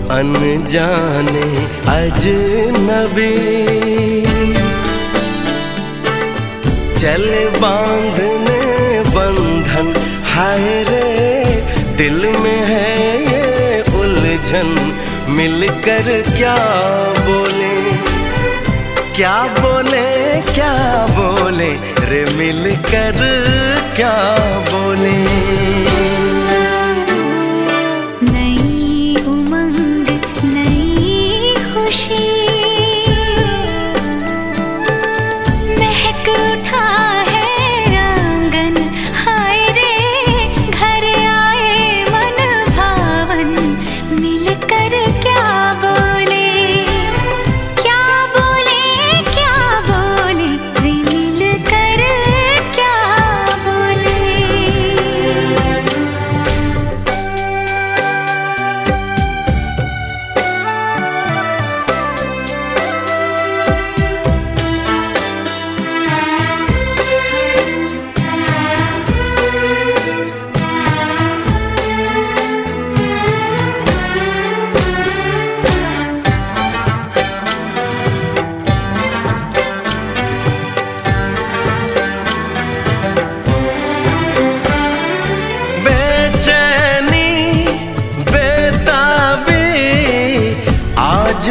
अनजाने अजनबी चले बांधने बंधन, हाय रे दिल में है ये उलझन। मिलकर क्या बोले, क्या बोले, क्या बोले रे, मिलकर क्या बोले।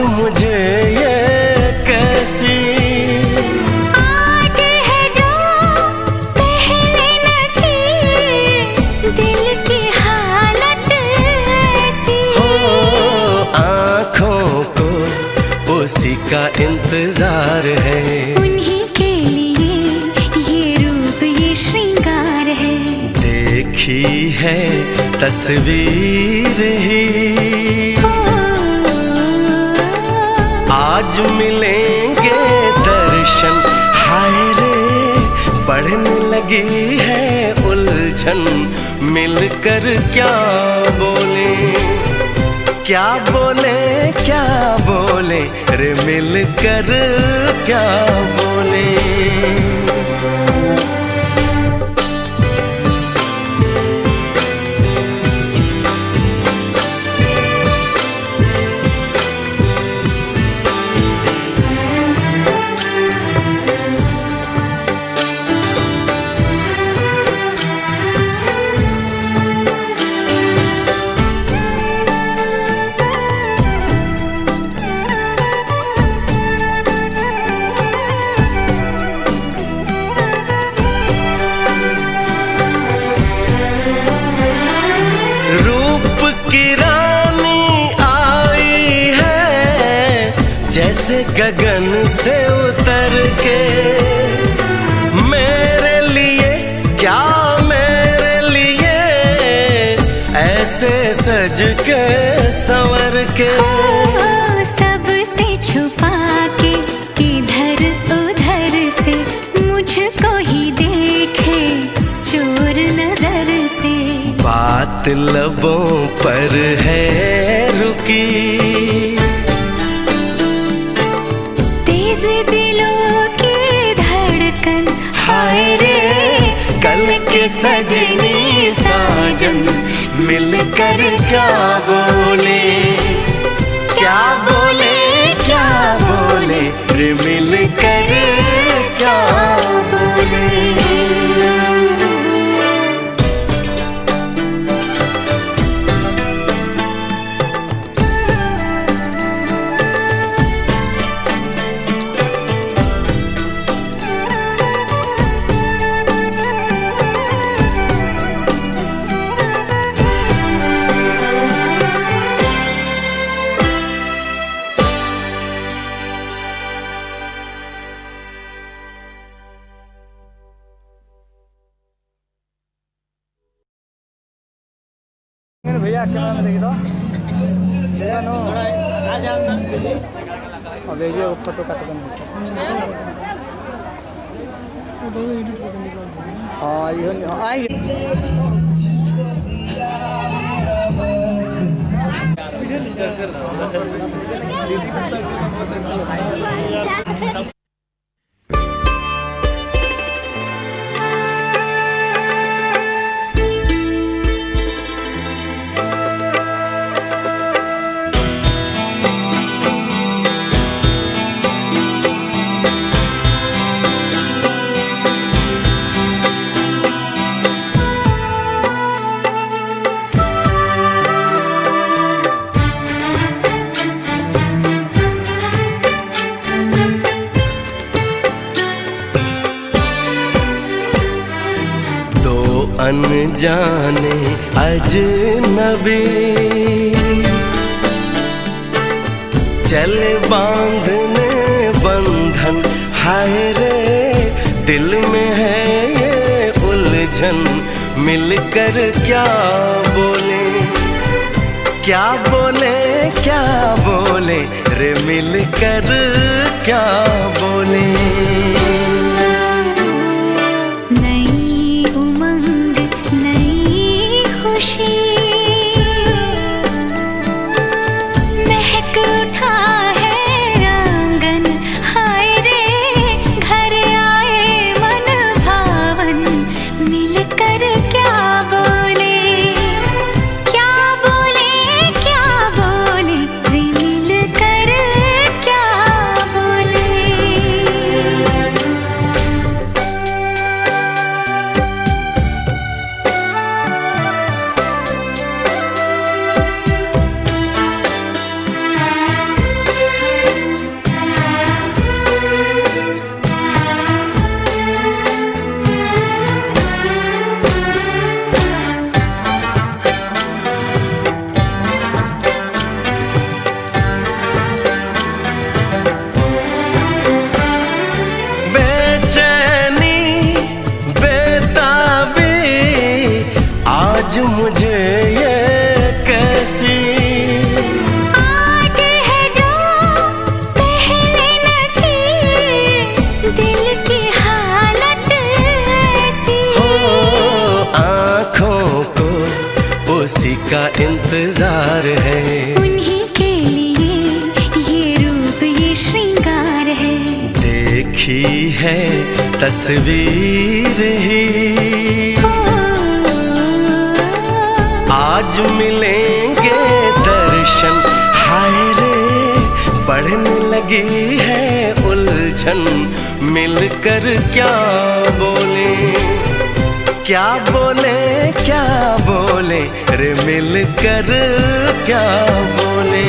मुझे ये कैसी आज है जो पहले न थी, दिल की हालत ऐसी हो। आँखों को उसी का इंतजार है, उन्हीं के लिए ये रूप ये श्रृंगार है। देखी है तस्वीर ही, आज मिलेंगे दर्शन, हाय रे बढ़ने लगी है उलझन। मिलकर क्या बोले, क्या बोले, क्या बोले रे, मिलकर क्या बोले। जैसे गगन से उतर के, मेरे लिए क्या मेरे लिए ऐसे सज के संवर के। सबसे छुपा के किधर उधर से मुझको ही देखे चोर नजर से। बात लबों पर है रुकी, दिलों की धड़कन, हाय रे कल के सजनी साजन। मिलकर क्या बोले, क्या बोले, क्या बोले रे, मिलकर क्या बोले। भैया कैमरा में देखी तो अब भेजिए फोटो काट हाँ आई अनजाने अजनबी चले बांधने बंधन, हाय रे दिल में है ये उलझन। मिलकर क्या बोले क्या बोले क्या बोले रे, मिलकर क्या बोले। मुझे ये कैसी आज है जो पहले न थी, दिल की हालत ऐसी हो, आँखों को उसी का इंतजार है। उन्हीं के लिए ये रूप ये श्रृंगार है। देखी है तस्वीर ही, आज मिलेंगे दर्शन, हाय रे बढ़ने लगी है उलझन। मिलकर क्या बोले क्या बोले क्या बोले रे, मिलकर क्या बोले।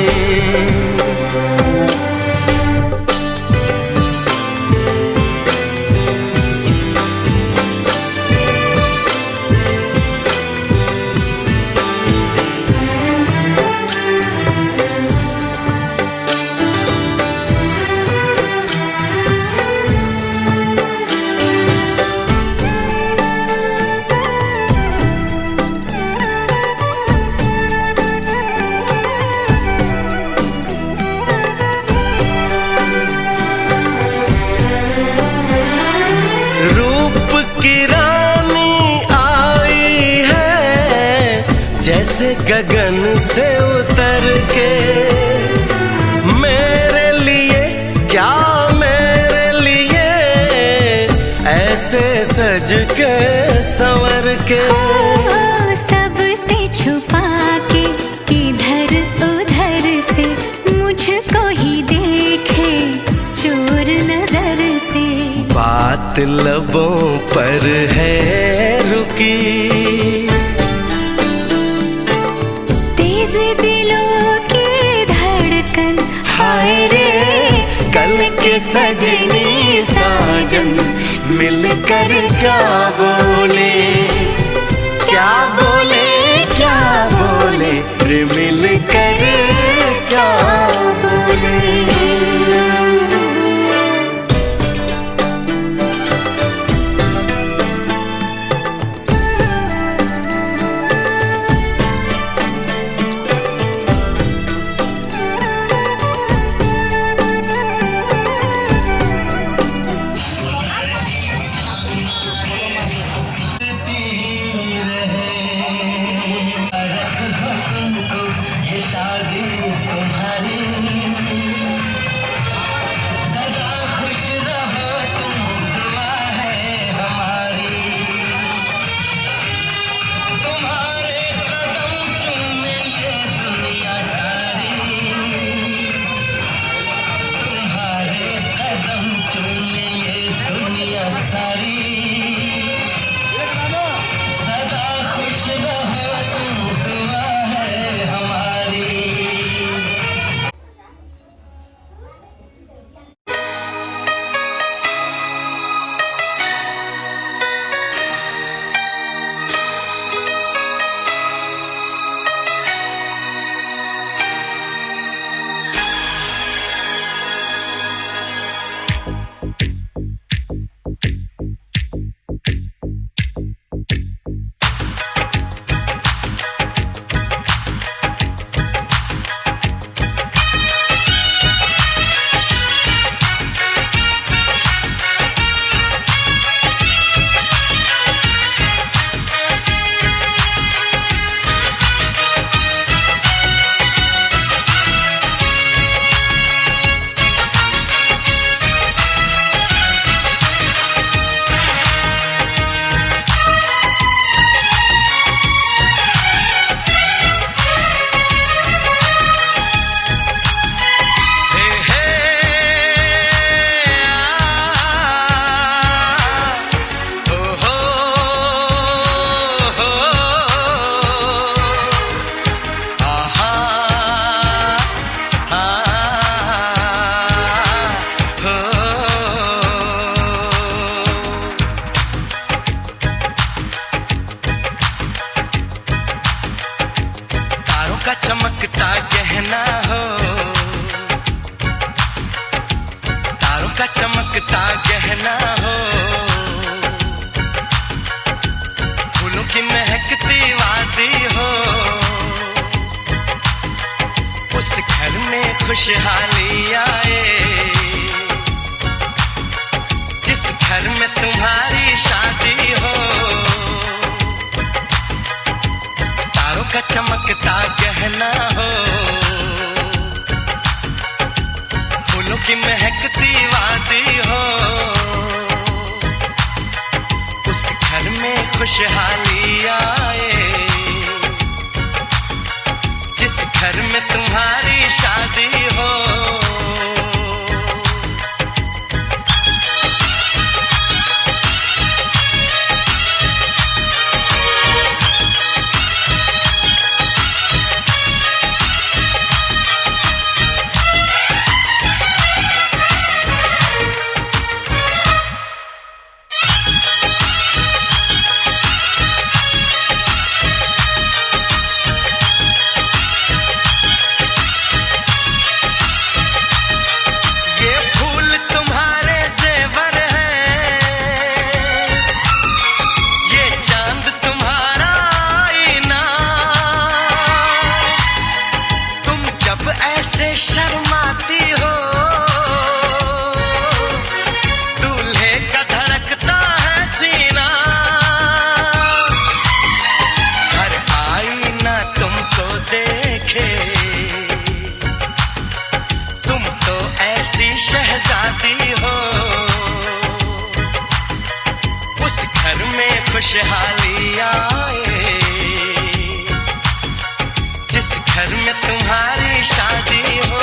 जैसे गगन से उतर के, मेरे लिए क्या मेरे लिए ऐसे सज के संवर के। सबसे छुपा के किधर उधर से मुझको ही देखे चोर नजर से। बात लबों पर है रुकी, दिलों की धड़कन, हाय रे कल के सजनी साजन। मिलकर क्या बोले क्या बोले क्या बोले रे, मिलकर क्या बोले। का चमकता गहना हो, तारों का चमकता गहना हो, फूलों की महकती वादी हो, उस घर में खुशहाली आए, जिस घर में तुम्हारी शादी हो। तारों का चमकता गहना हो, फूलों की महकती वादी हो, उस घर में खुशहाली आए, जिस घर में तुम्हारी शादी हो। ऐसे शर्माती हो, दूल्हे का धड़कता है सीना, हर आईना तुमको देखे, तुम तो ऐसी शहजादी हो, उस घर में खुशहाली आए, जिस घर में तुम्हारी शादी हो।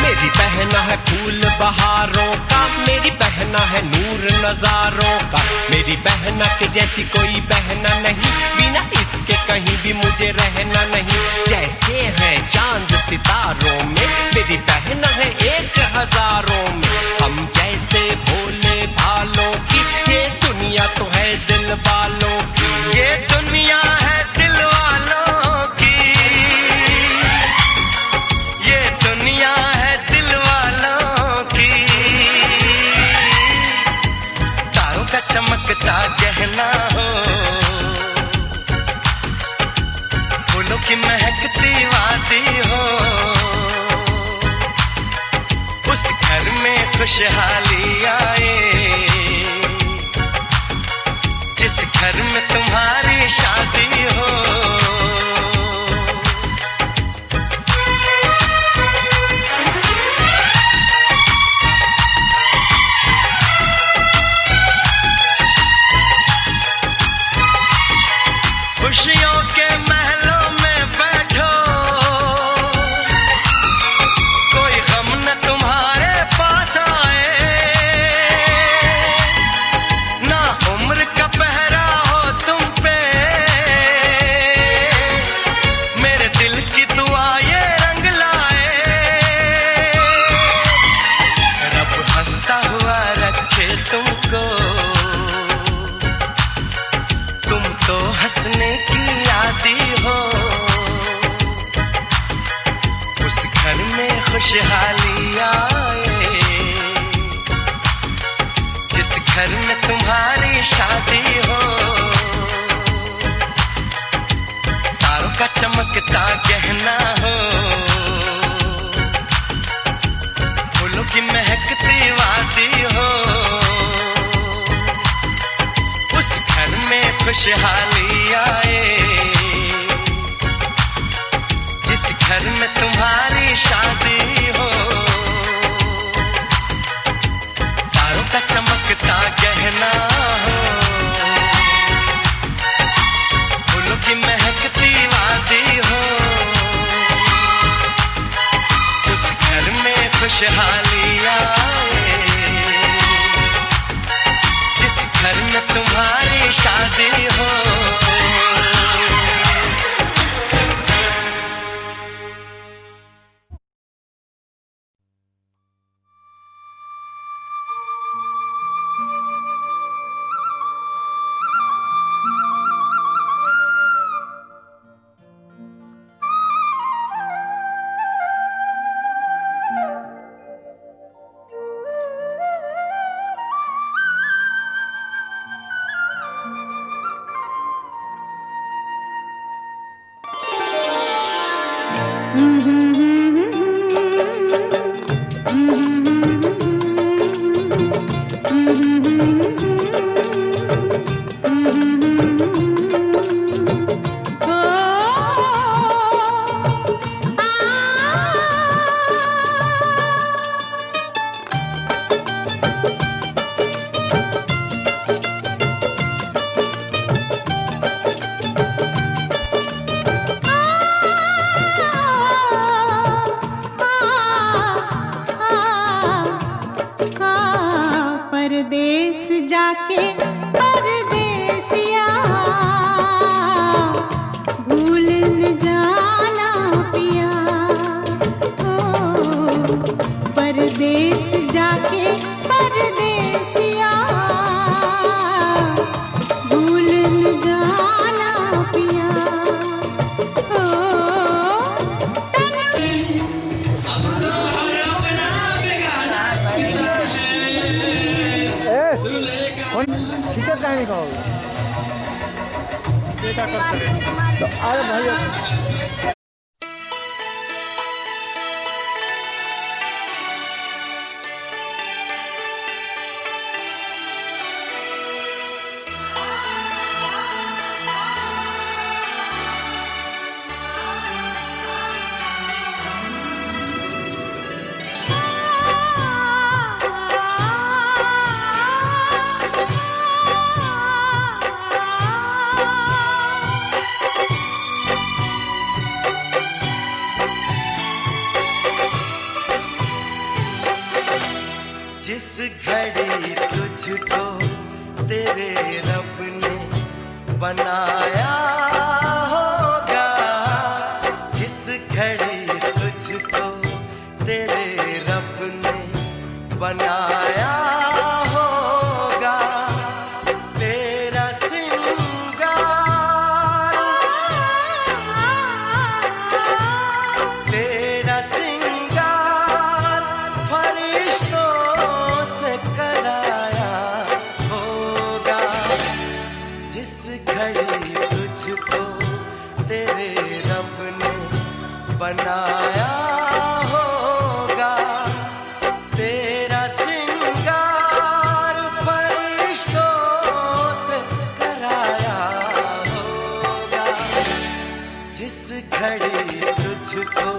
मेरी बहना है फूल बहारों का, मेरी बहना है नूर नजारों का, मेरी बहना के जैसी कोई बहना नहीं, बिना इसके कहीं भी मुझे रहना नहीं। जैसे है चांद सितारों में, मेरी बहना है 1000 में, हम जैसे भोले भालों की, ये दुनिया तो है दिल वालों की, ये दुनिया है दिल वालों की, ये दुनिया है दिल वालों की। तारों का चमकता गहना हो, फूलों की महकती वादी हो, उस घर में खुशहाली आए, जिस घर में तुम्हारी शादी हो। खुशियों के महलों में बैठो, कोई गम न तुम्हारे पास आए, ना उम्र का पहरा हो तुम पे, मेरे दिल की दुआ ये रंग लाए, रब हंसता हुआ रखे तुमको, तुम तो हंसने की आदी हो, उस घर में खुशहाली आए, जिस घर में तुम्हारी शादी हो। तारों का चमकता गहना हो, फूलों की महकती वादी हो, उस घर में खुशहाली आए, जिस घर में तुम्हारी शादी हो। तारों का चमकता गहना हो, फूलों की महकती वादी हो, उस घर में खुशहाली आए, जिस घर में तुम्हारी शादी हो। परदेस जाके परदेसिया भूल न जाना पिया। ओ परदेस जाके परदेसिया भूल न जाना पिया। खींचत काहे नहीं कहोगे? तो अरे भाई जिस घड़ी तुझको तेरे रब ने बनाया होगा, जिस घड़ी तुझको तेरे रब ने बनाया होगा, तेरा सिंगार तेरा सिंगार फरिश्तों से कराया होगा, जिस घड़ी तुझको तेरे रब ने बनाया होगा, तेरा सिंगार फरिश्तों से कराया होगा, जिस घड़ी तुझको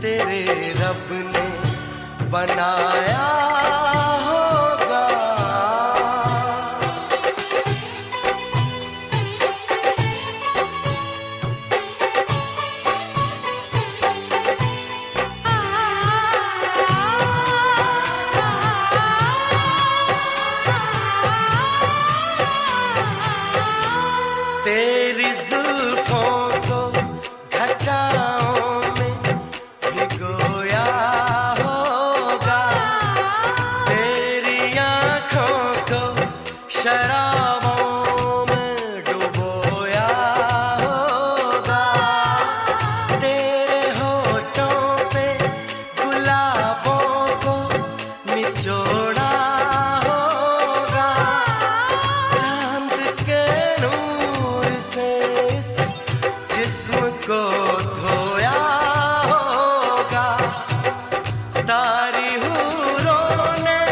तेरे रब ने बनाया होगा। तेरी जुल्फों को घटाओं में भिगोया होगा, तेरी आँखों को शराबों में डुबोया होगा, तेरे होठों पे गुलाबों को निचोड़ा होगा, चांद के नूर से इस जिस्म को धोया होगा, सारी हूरों ने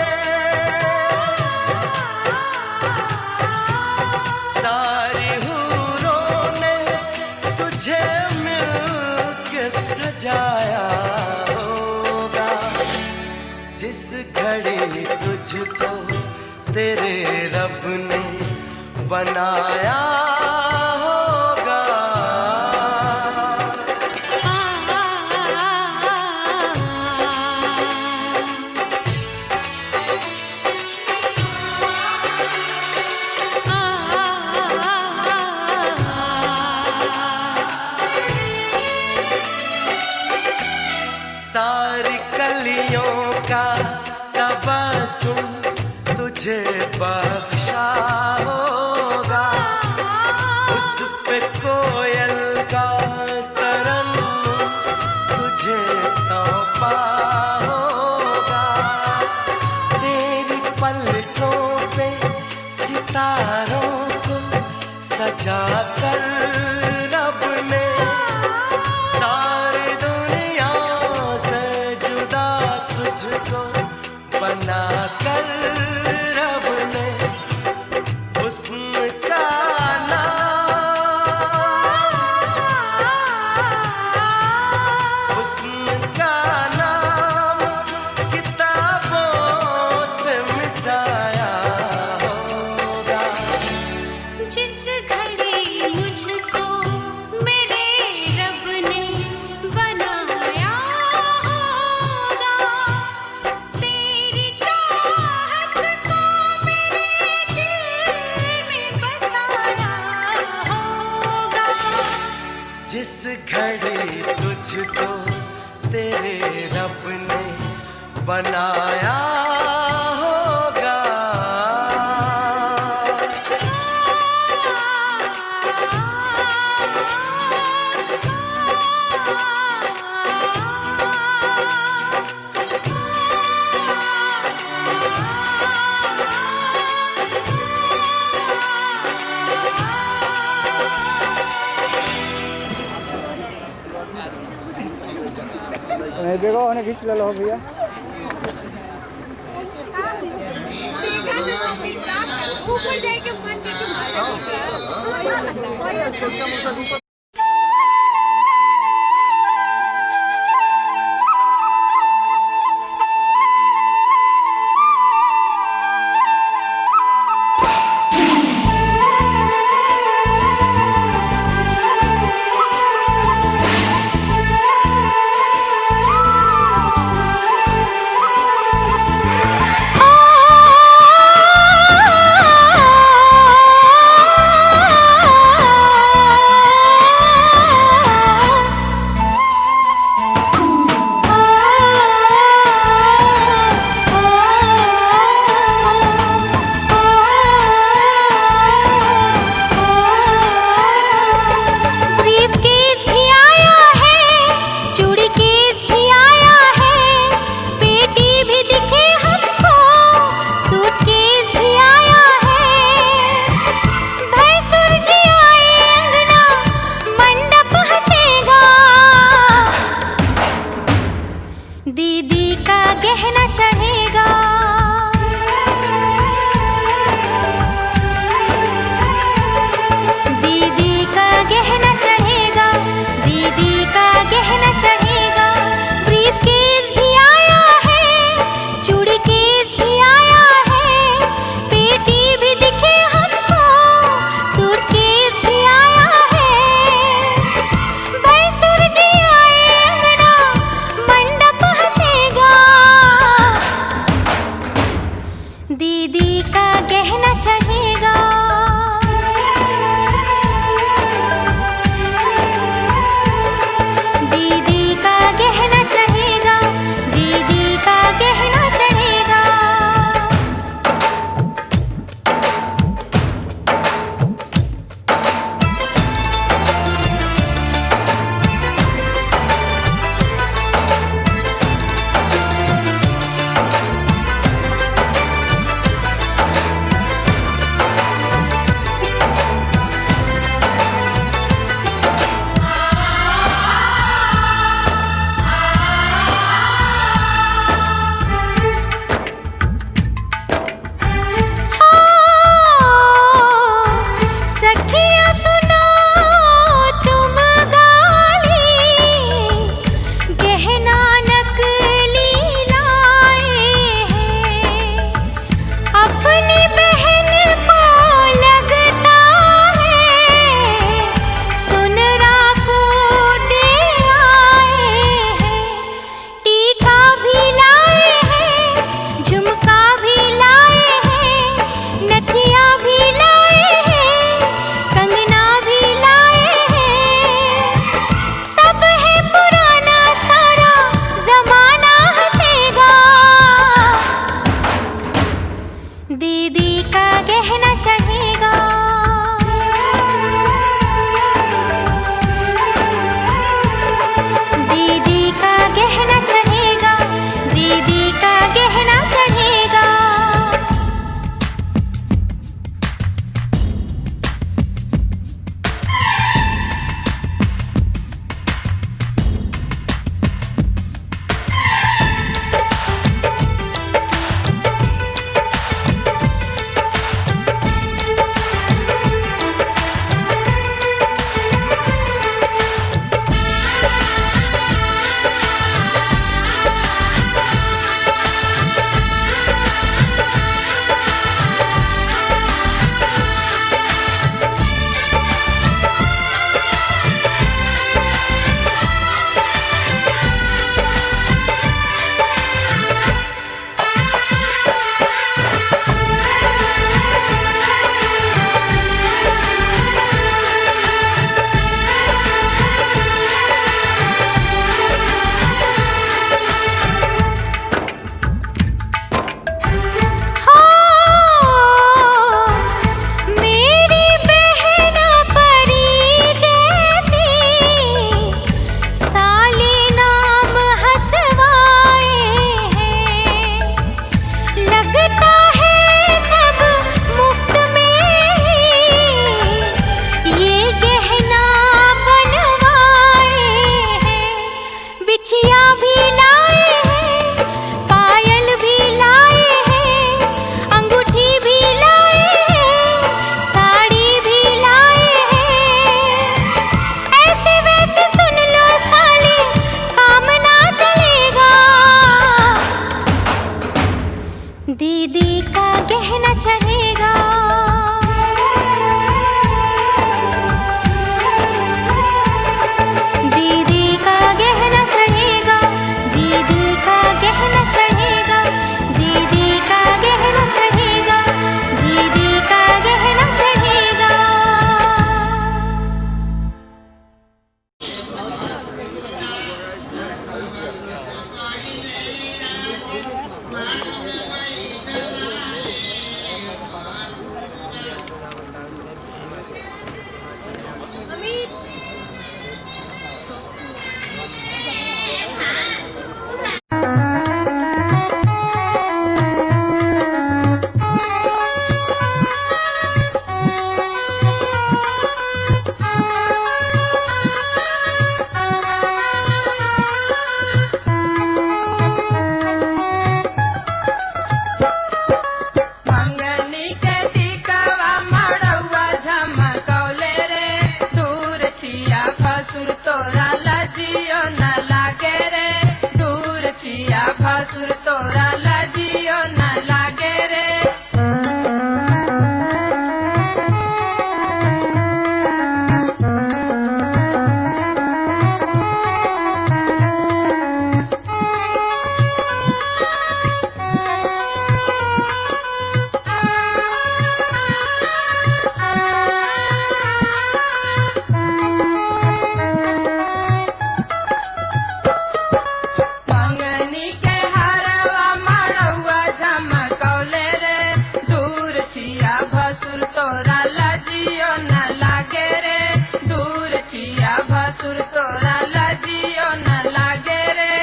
तुझे मिलके सजाया होगा, जिस घड़ी तुझको तेरे रब ने बनाया होगा। सारी कलियों का तबस्सुम तुझे बख्शा होगा, उस पे कोयल का तरन्नुम तुझे सौंपा होगा, तेरी पलकों पे सितारों को सजा कर रब ने सारी दुनिया बना कर रब ने हुस्न का नाम, हुस्न का नाम किताबों से मिटाया होगा। जिस घड़ी मुझको मेरे रब ने बनाया होगा, तेरी चाहत को मेरे दिल में बसाया होगा। जिस घड़ी तुझको तेरे रब ने बनाया होगा। देखो उन्हें खींच लो भैया। ऊपर जाके भसुर तोरा लजियो न लागे रे। मंगनी के हरवा मड़ौआ झमकौले रे, दूर छिया भसुर तोरा लजियो न लागे रे, दूर छिया भसुर तोरा लजियो न लागे रे।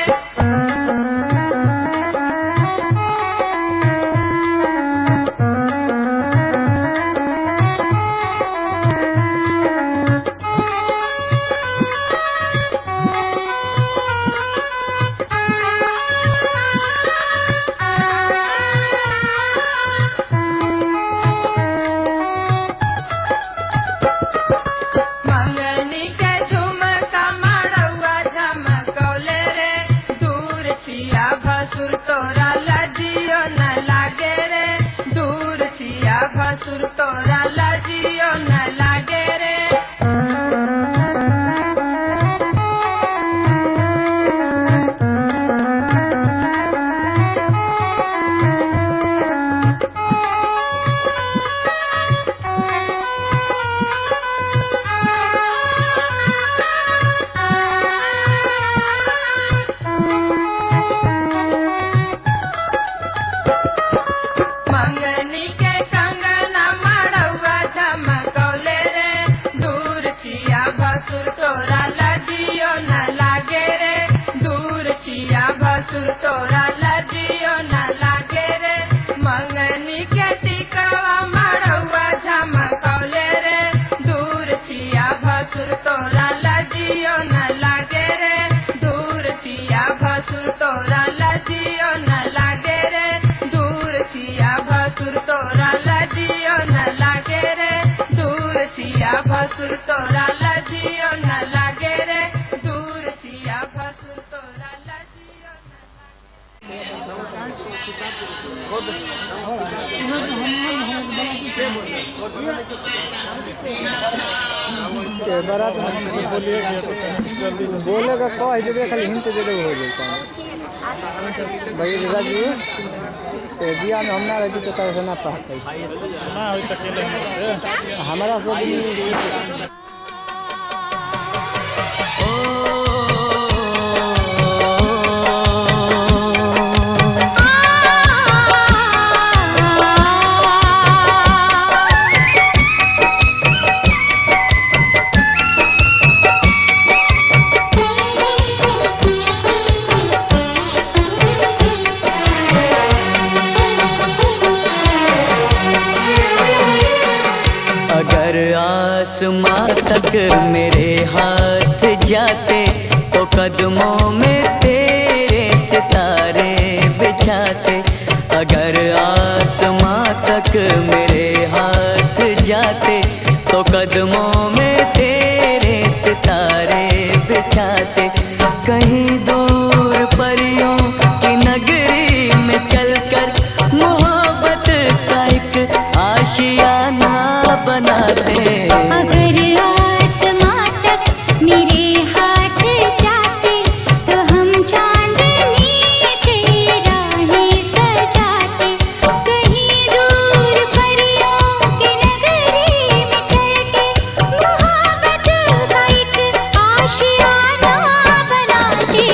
मंगनी के झुमका मड़ौआ झमकौले रे, दूर छिया भसुर तोरा लजियो न लागे रे, दूर छिया भसुर तोरा लजियो न लागे रे। मंगनी के कंगना मड़ौआ झमकौले रे, दूर छिया भसुर तोरा लजियो न लागे रे, दूर छिया भसुर तोरा लजियो न लागे रे। मंगनी के टिकवा मड़ौआ झमकौले रे, दूर छिया भसुर तोरा लजियो न लागे रे, दूर छिया भसुर तोरा लजियो न लागे रे, दूर छिया भसुर तोरा लजियो न लागे रे, दूर छिया भसुर तोरा लजियो न लागे रे, दूर छिया भसुर तोरा लजियो न बारात में बोलेगा कह देवे खाली हिंट दे देवे हो जाता भाई दादा जी दिया में हम ना रहती तो तरह से ना पाते हमारा सब आसमां तक मेरे हाथ जाते तो कदमों में तेरे सितारे बिछाते। अगर आसमां तक मेरे हाथ जाते तो कदमों में तेरे सितारे बिछाते। कहीं दूर परियों की नगरी में चलकर मोहब्बत का एक आशियाना बनाते। अगर आसमां तक मेरे हाथ जाते तो हम चांदनी से राहें सजाते। कहीं दूर परियों की नगरी में चलके मोहब्बत का एक आशियाना बनाते।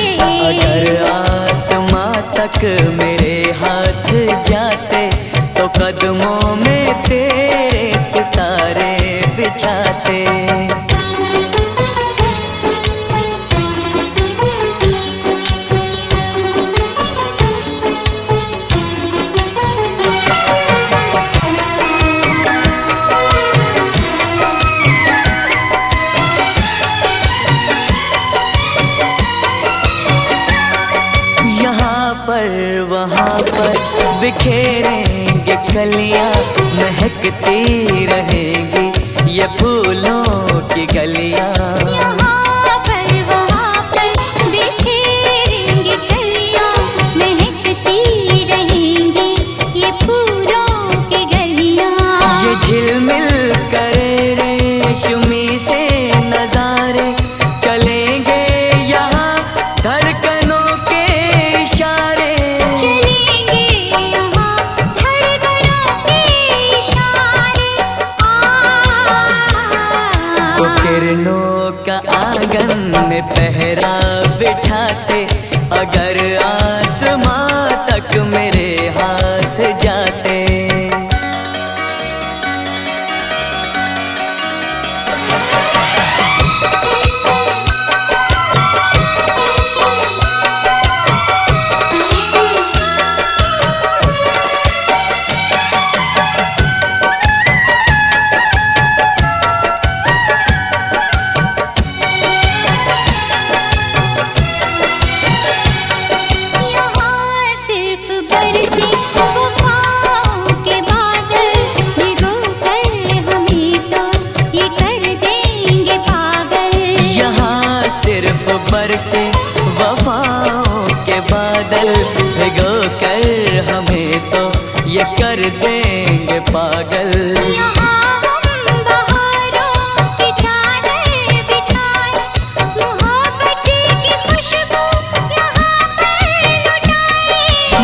अगर आसमां तक मेरे हाथ जाते तो कदमों में तेरे सितारे बिछाते। यहाँ पर वहाँ पर बिखेरेंगे कलियाँ, महकती रहेंगी ये फूलों की गलियाँ। यहाँ पर वहाँ पर बिखेरेंगे कलियाँ, महकती बादल भिगो कर हमें तो ये कर देंगे पागल।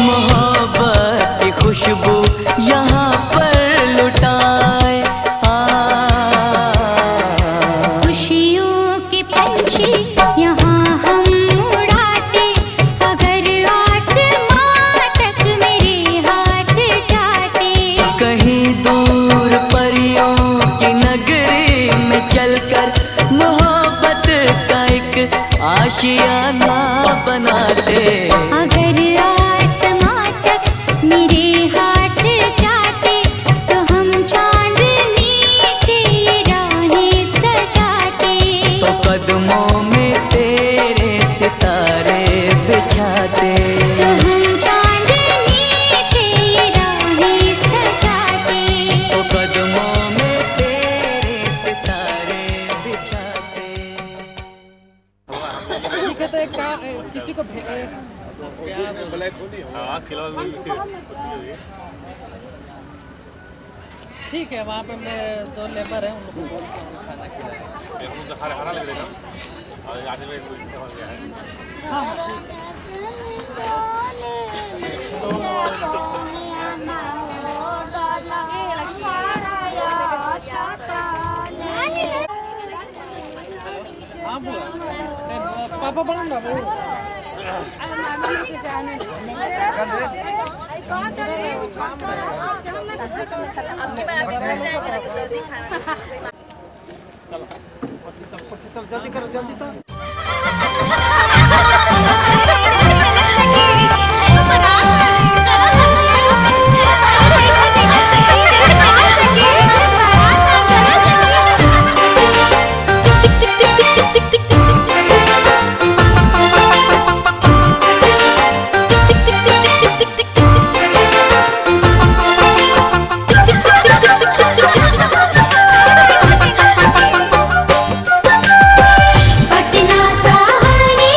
मोहब्बत की खुशबू यहाँ पर लुटाए। खुशियों के पंछी यहाँ हम उड़ाते, अगर आसमां तक मेरे हाथ जाते। कहीं दूर परियों की नगरी में चलकर मोहब्बत का एक आशियाना बनाते। अगर आसमां तक मेरे हाथ जाते, तो हम चांदनी से ये राहें सजाते। तो कदमों में तेरे सितारे बिछाते। तो हम चांदनी से ये राहें सजाते। तो कदमों में तेरे सितारे बिछाते। किसी को भेजे ठीक है, वहाँ पे मैं 2 लेबर हैं, उन लोगों को खाना खिलाया। हरा लग रहा पापा बना जल्दी करो, जल्दी तो। पटना सहारे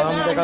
हम देखा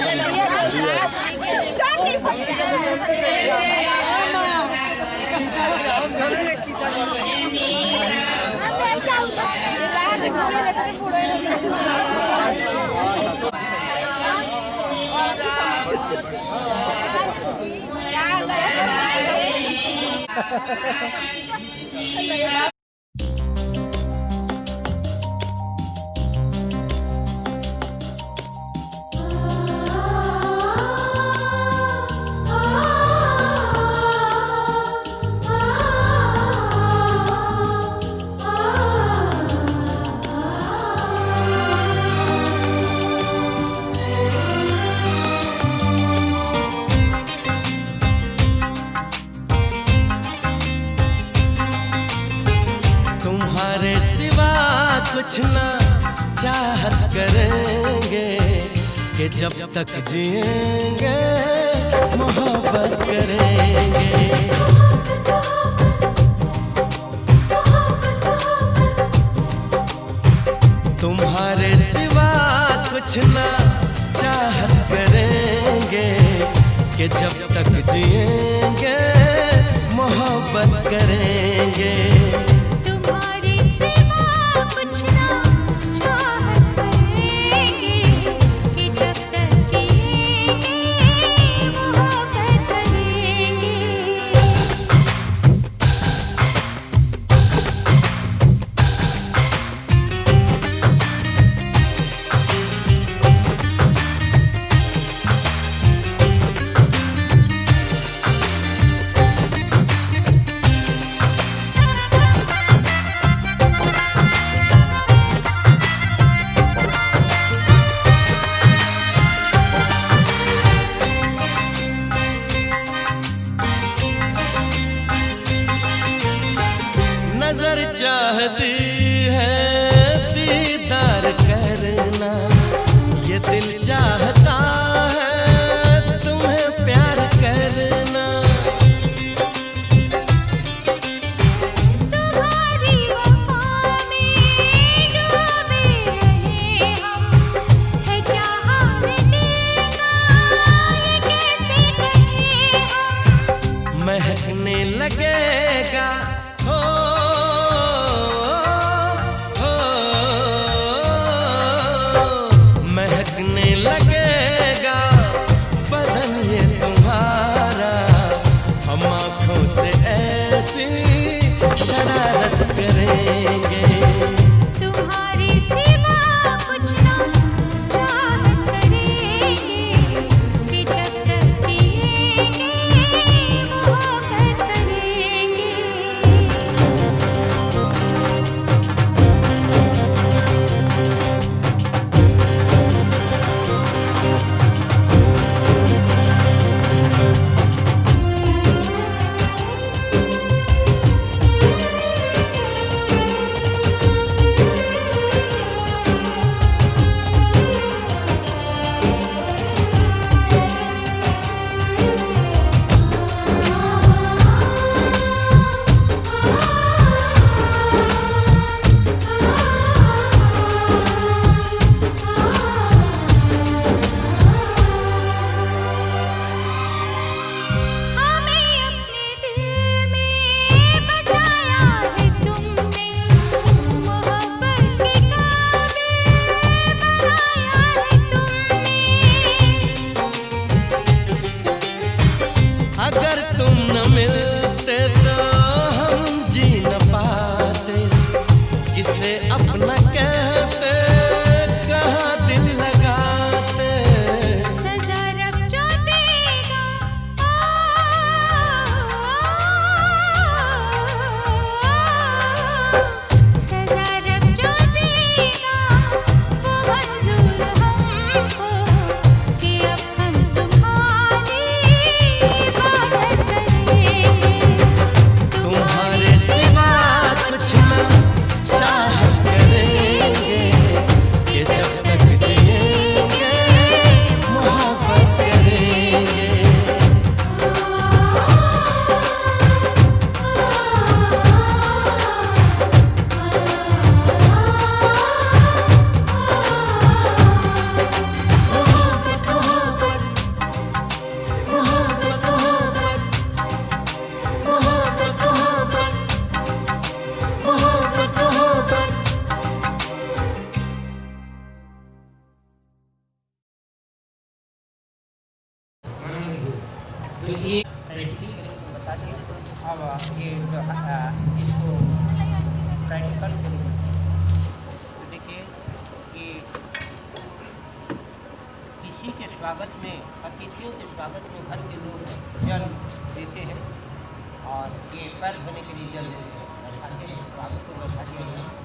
तुम्हारे सिवा कुछ ना चाहत करेंगे कि जब तक जिएंगे मोहब्बत करेंगे। तुम्हारे सिवा कुछ ना चाहत करेंगे कि जब तक जिएंगे मोहब्बत करेंगे। तुम्हारी सिवा कुछ ना चाहत करेंगे कि जब तक जिएंगे मोहब्बत करेंगे। नजर चाहती है दीदार करना, ये दिल चाहता है तुम्हें प्यार करना। तुम्हारी वफा में डूबे रहे हम, है क्या हाल दिल का ये कैसे कहें हम। महकने लगेगा हो महकने लगेगा बदन ये तुम्हारा, हम आँखों से ऐसी शरारत करेंगे। तुम्हारी सिवा कुछ ना चाहत करेंगे कि जब तक जिएंगे मोहब्बत करेंगे। ये बता दिए। अब ये इसको प्रैक्टिकल तो देखिए कि किसी के स्वागत में, अतिथियों के स्वागत में घर के लोग जल देते हैं और ये पैर धोने के लिए जल देते हैं। स्वागत को बैठा दिया